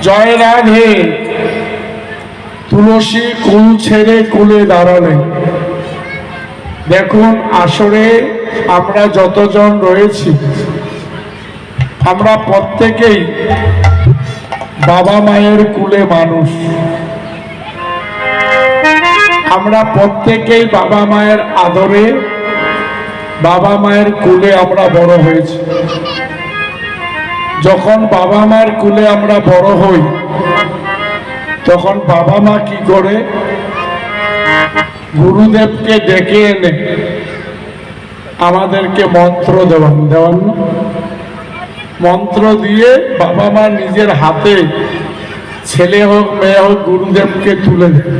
জয় রাধে। তুলসী কুল ছেড়ে কুলে দাঁড়ালেন। দেখুন, আসরে আমরা যতজন রয়েছি আমরা প্রত্যেকেই বাবা মায়ের কুলে মানুষ। আমরা প্রত্যেকেই বাবা মায়ের আদরে, বাবা মায়ের কুলে আমরা বড় হয়েছি। যখন বাবা মায়ের কুলে আমরা বড় হই তখন বাবা মা কি করে, গুরুদেবকে ডেকে এনে আমাদেরকে মন্ত্র দেওয়ান না, মন্ত্র দিয়ে বাবা মা নিজের হাতে, ছেলে হোক মেয়ে হোক, গুরুদেবকে তুলে দেন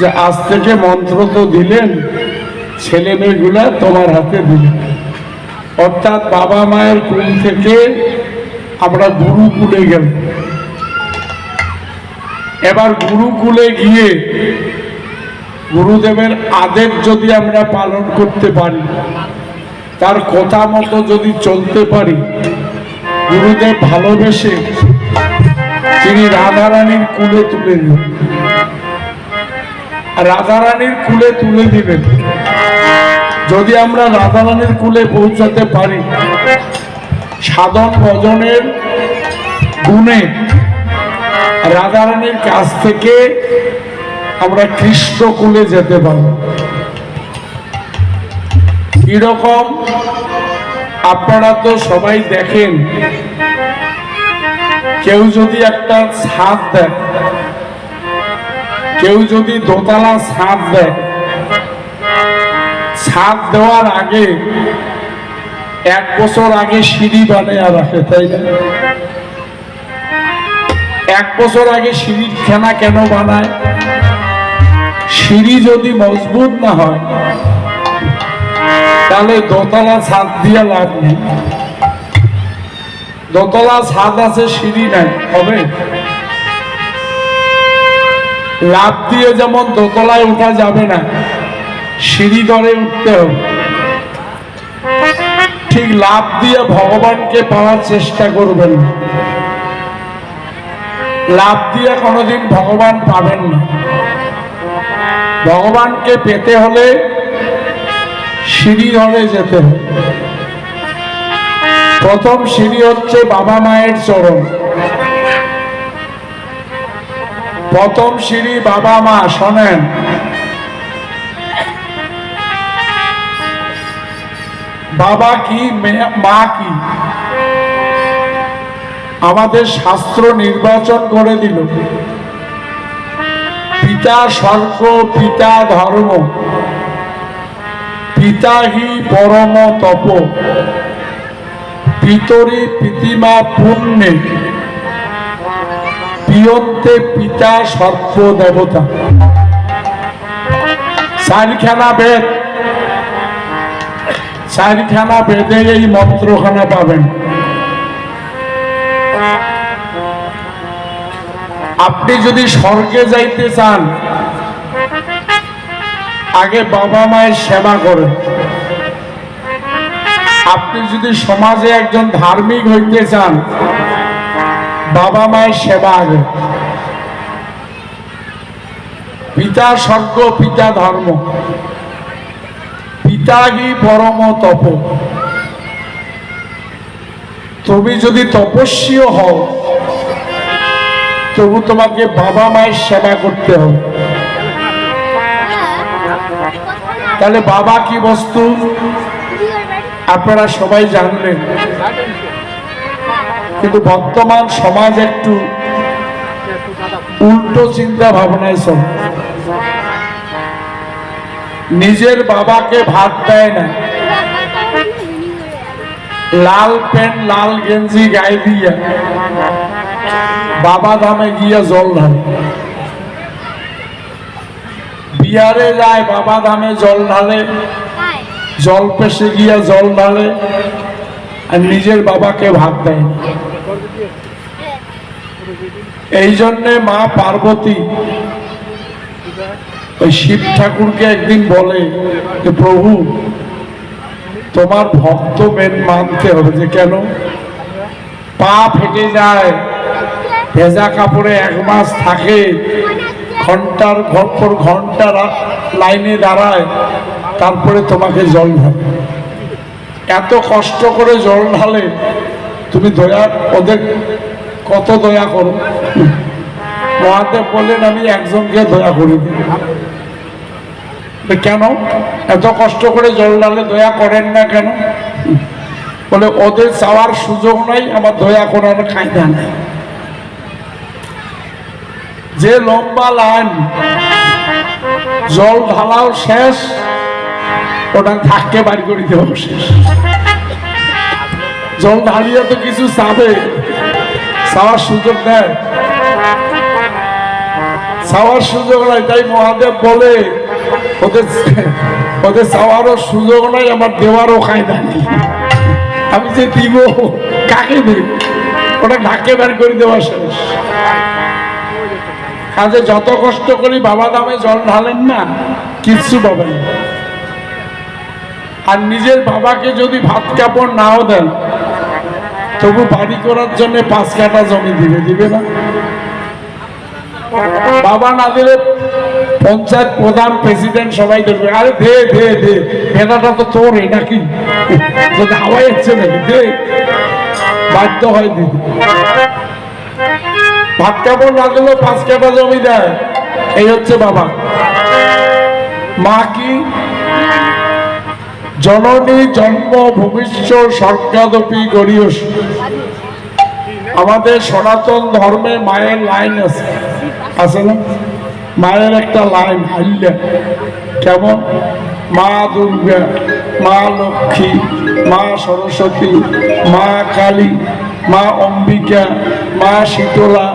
যে আজ থেকে মন্ত্র তো দিলেন, ছেলে মেয়েগুলা তোমার হাতে দিলেন। অর্থাৎ বাবা মায়ের কুল থেকে আমরা গুরুকুলে গেলাম। এবার গুরুকুলে গিয়ে গুরুদেবের আদেশ যদি আমরা পালন করতে পারি, তার কথা মতো যদি চলতে পারি, গুরুদেব ভালোবেসে তিনি রাধারানীর কুলে তুলে দিলেন। রাধারানীর কুলে তুলে দিবেন। যদি আমরা রাধারানীর কুলে পৌঁছাতে পারি, সাধন ভজনের গুণে রাধারানীর কাছ থেকে আমরা কৃষ্ণ কুলে যেতে পারি। কিরকম আপনারা তো সবাই দেখেন, কেউ যদি একটা ছাদ দেয়, কেউ যদি দোতলা ছাদ দেয়, ছাদ দেওয়ার আগে 1 বছর আগে সিঁড়ি বানিয়ে রাখে, তাই না? 1 বছর আগে সিঁড়ির খানা কেন বানায়? সিঁড়ি যদি মজবুত না হয় তাহলে দোতলা ছাদ দিয়ে লাভ নেই। দোতলা ছাদ আছে, সিঁড়ি নাই, হবে? লাভ দিয়ে যেমন দোতলায় ওঠা যাবে না, সিঁড়ি ধরে উঠতে হবে। ঠিক লাভ দিয়ে ভগবানকে পাওয়ার চেষ্টা করবেন না। লাভ দিয়ে কোনোদিন ভগবান পাবেন না। ভগবানকে পেতে হলে সিঁড়ি ধরে যেতে হবে। প্রথম সিঁড়ি হচ্ছে বাবা মায়ের চরণ। প্রথম সিঁড়ি বাবা মা। শোনেন, বাবা কি মা কি আমাদের শাস্ত্র নির্বাচন করে দিল। পিতা স্বর্গ, পিতা ধর্ম, পিতা হি পরম তপ, পিতরি পিতিমা পুণ্যে, পিয়ন্তে পিতা সর্ব দেবতা। চারিখানা বেদ, চারিখানা বেদে এই মন্ত্রখানা পাবেন। আপনি যদি স্বর্গে যাইতে চান, আগে বাবা মায়ের সেবা করেন। আপনি যদি সমাজে একজন ধার্মিক হইতে চান, বাবা মায়ের সেবা আগে। পিতা স্বর্গ, পিতা ধর্ম, পিতা কি পরম তপ। তুমি যদি তপস্বীও হও, তবু তোমাকে বাবা মায়ের সেবা করতে হবে। তাহলে বাবা কি বস্তু আপনারা সবাই জানলেন, কিন্তু বর্তমান সমাজ একটু উল্টো চিন্তা ভাবনায় চলে। নিজের বাবাকে ভাত দেয় না, লাল প্যান্ট লাল গেঞ্জি গায়ে দিয়া বাবা ধামে গিয়া জল ঢালে। বিহারে যায়, বাবা ধামে জল ঢালে, জল পেশে গিয়া জল ঢালে, আর নিজের বাবাকে ভাত দেয় না। এই জন্যে মা পার্বতী ওই শিব ঠাকুরকে একদিন বলে যে প্রভু, তোমার ভক্ত মেন মানতে হবে। যে কেন? পা ফেটে যায়, ভেজা কাপড়ে 1 মাস থাকে, ঘন্টার পর ঘন্টা লাইনে দাঁড়ায়, তারপরে তোমাকে জল ঢালে। এত কষ্ট করে জল ঢালে, তুমি দয়া ওদের কত দয়া করো? মহাদেব বললেন আমি একজনকে দয়া করি। কেন এত কষ্ট করে জল ঢালে দয়া করেন না কেন? বলে ওদের চাওয়ার সুযোগ নাই, আমার দয়া করার কায়দা নাই। যে লম্বা লাইন, জল ঢালাও শেষ, ওটা থাকতে বাড়ি করে দেওয়া শেষ। জল ঢালিয়ে তো কিছু চাবে, চাওয়ার সুযোগ দেয়, চাওয়ার সুযোগ নাই। তাই মহাদেব বলে ওদের চাওয়ারও সুযোগ নাই, আমার দেওয়ারও কায়দা নেই। আমি যে দিব কাকে দিব, ওটা ঢাকে বের করে দেওয়া শেষ। কাজে যত কষ্ট করি বাবা দামে জল ঢালেন না, কিচ্ছু পাবেন না। আর নিজের বাবাকে যদি ভাত কাপড় নাও দেন, তবু বাড়ি করার জন্য 5 কাঠা জমি দিবে না? বাবা না দিলে পঞ্চায়েত প্রধান, প্রেসিডেন্ট সবাই ধরবে, আরে দে দে দে, ভেড়াটা তো তোর নাকি, যদি হাওয়াই হচ্ছে নাকি, দে। বাধ্য হয় দিদি। ভাত কাপড় না দিলেও 5 কাঠা জমি দেয়। এই হচ্ছে বাবা। মা কি? জননী জন্ম ভূমিষ্ঠ স্বর্গাদপি গরীয়স। আমাদের সনাতন ধর্মে মায়ের লাইন আছে, আছে না? মায়ের একটা লাইন হাইলে কেমন? মা দুর্গা, মা লক্ষ্মী, মা সরস্বতী, মা কালী, মা অম্বিকা, মা শীতলা,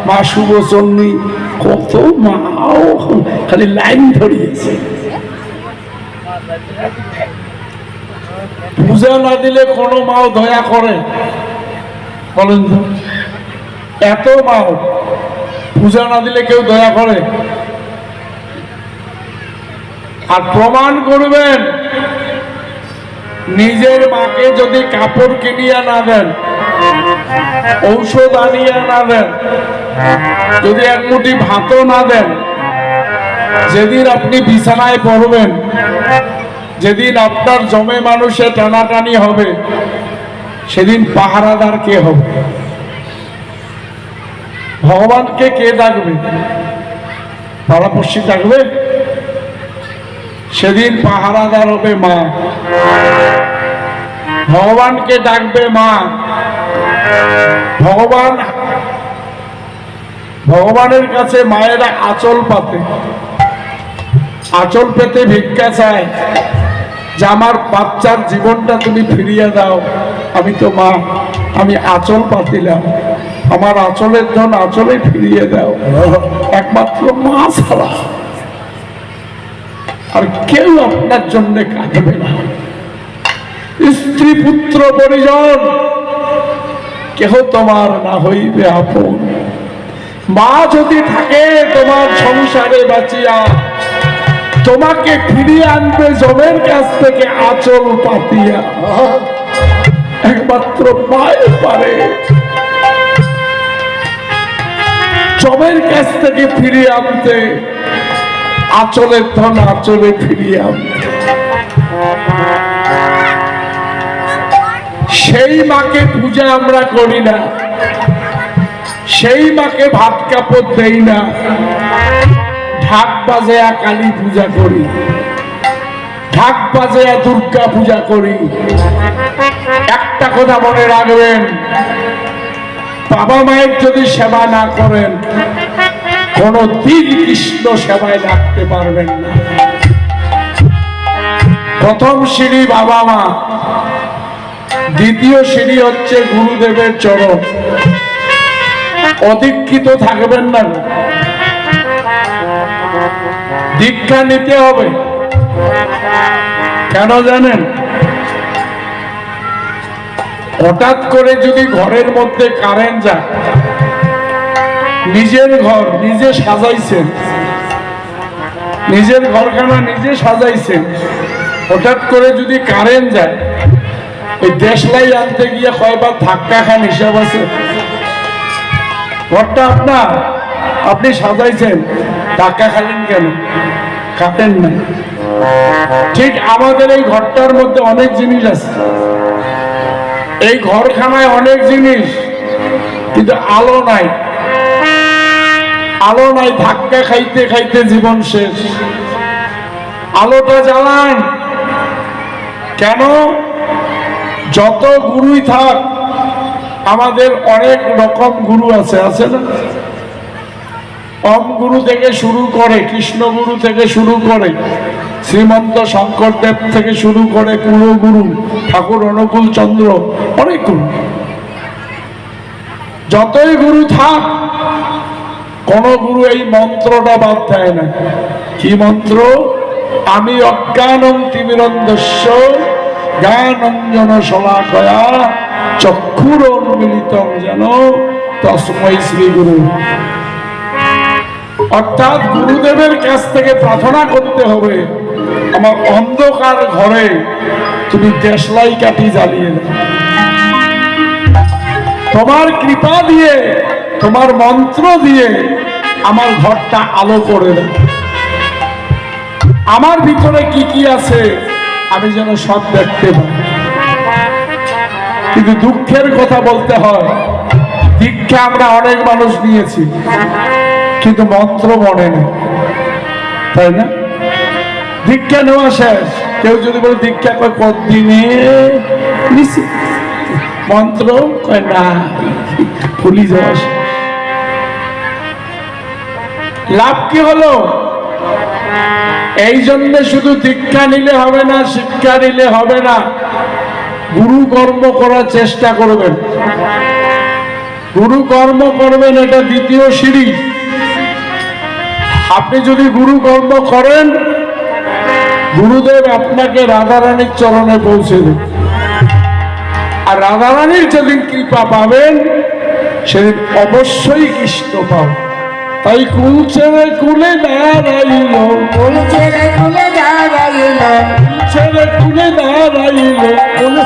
মা শুভচন্ডী, কত মাও খালি লাইন ধরিয়েছে। পূজা না দিলে কোনো মাও দয়া করে? বলেন তো, এত মাও পূজা না দিলে কেউ দয়া করে? আর প্রমাণ করবেন, নিজের মাকে যদি কাপড় কিনিয়া না দেন, ঔষধ আনিয়া না দেন, যদি 1 মুঠি ভাতও না দেন, যেদিন আপনি বিছানায় পড়বেন, যেদিন আপনার জমে মানুষে টানাটানি হবে, সেদিন পাহারাদার কে হবে? ভগবানকে কে ডাকবে? পাড়াপড়শি ডাকবে? সেদিন পাহারাদার হবে মা। ভগবানকে ডাকবে মা। ভগবানের কাছে মায়েরা আঁচল পাতে, আঁচল পেতে ভিক্ষা চায় যে আমার বাচ্চার জীবনটা তুমি ফিরিয়ে দাও। আমি তো মা, আমি আঁচল পাতিলাম, আমার আঁচলের ধন আঁচলে ফিরিয়ে দাও। একমাত্র মা ছাড়া আর কেউ আপনার জন্য কাঁদবে না। স্ত্রী পুত্র পরিজন কেহ তোমার না হইবে আপন। মা যদি থাকে তোমার সংসারে বাঁচিয়া, তোমাকে ফিরিয়ে আনবে জমের কাছ থেকে আঁচল পাতিয়া। একমাত্র মাই পারে জমের কাছ থেকে ফিরিয়ে আনতে, আঁচলের ধন আঁচলে ফিরিয়ে আনতে। সেই মাকে পূজা আমরা করি না, সেই মাকে ভাত কাপড় দেই না, ঢাক বাজায়া কালী পূজা করি, ঢাক বাজায়া দুর্গা পূজা করি। একটা কথা মনে রাখবেন, বাবা মায়ের যদি সেবা না করেন, কোনদিন কৃষ্ণ সেবায় লাগতে পারবেন না। প্রথম সিঁড়ি বাবা মা, দ্বিতীয় সিঁড়ি হচ্ছে গুরুদেবের চরণ। অদীক্ষিত থাকবেন না, দীক্ষা নিতে হবে। কেন জানেন? হঠাৎ করে যদি ঘরের মধ্যে কারেন্ট যায়, নিজের ঘর নিজে সাজাইছেন, নিজের ঘরখানা নিজে সাজাইছেন, হঠাৎ করে যদি কারেন্ট যায়, ওই দেশলাই আনতে গিয়ে কয়বার ধাক্কা খান হিসাব আছে? ঘরটা আপনার, আপনি সাজাইছেন, টাকা খাইলেন কেন? খাতেন না। ঠিক আমাদের এই ঘরটার মধ্যে অনেক জিনিস আছে, এই ঘরখানায় অনেক জিনিস, কিন্তু আলো নাই। আলো নাই, ধাক্কা খাইতে খাইতে জীবন শেষ। আলোটা জ্বালান। কেন? যত গুরুই থাক, আমাদের অনেক রকম গুরু আছে, আছে না? ওম গুরু থেকে শুরু করে, কৃষ্ণ গুরু থেকে শুরু করে, শ্রীমন্ত শঙ্করদেব থেকে শুরু করে, কুলগুরু ঠাকুর অনুকূল চন্দ্র, অনেক গুরু। যতই গুরু থাক, কোন গুরু এই মন্ত্রটা বাদ দেয় না। কি মন্ত্র? আমি অজ্ঞানং তিমিরন্ধস্য জ্ঞানঞ্জন শলাকয়া চক্ষুরোন্মিলিতং যেন তস্मै শ্রী গুরু। অর্থাৎ গুরুদেবের কাছ থেকে প্রার্থনা করতে হবে, আমার অন্ধকার ঘরে তুমি দেশলাই কাঠি জ্বালিয়ে দাও, তোমার কৃপা দিয়ে, তোমার মন্ত্র দিয়ে আমার ঘরটা আলো করে দাও। আমার ভিতরে কি কি আছে আমি যেন সব দেখতে পাই। কিন্তু দুঃখের কথা বলতে হয়, দীক্ষা আমরা অনেক মানুষ নিয়েছি, কিন্তু মন্ত্র মনে নেই, তাই না? দীক্ষা নেওয়া শেষ। কেউ যদি বলে দীক্ষা কয় কতদিনে নিছি, মন্ত্র কয় না, ভুলি যাওয়া শেষ। লাভ কি হলো? এই জন্য শুধু দীক্ষা নিলে হবে না, শিক্ষা নিলে হবে না, গুরু কর্ম করার চেষ্টা করবেন। গুরু কর্ম করবেন, এটা দ্বিতীয় সিঁড়ি। আপনি যদি গুরু কর্ম করেন, গুরুদেব আপনাকে রাধারানীর চরণে পৌঁছে দেন। আর রাধারানীর যেদিন কৃপা পাবেন, সেদিন অবশ্যই কৃষ্ণ পাবেন। তাই কুল ছেড়ে কুলে দাঁড়াইল, কুল ছেড়ে কুলে দাঁড়াইল, ছেড়ে কুলে দাঁড়াইল, কুল